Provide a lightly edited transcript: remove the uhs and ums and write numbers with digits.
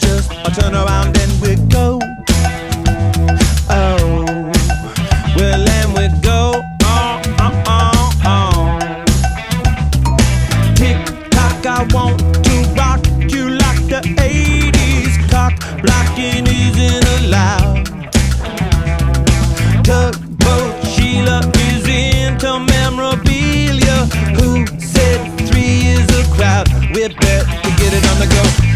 It's just a turn around and we go. Oh, well, and we go on. Tick tock, I want to rock you like the 80s. Cock blocking isn't allowed. Tugboat Sheila is into memorabilia. Who said 3 is a crowd? We're better to get it on the go.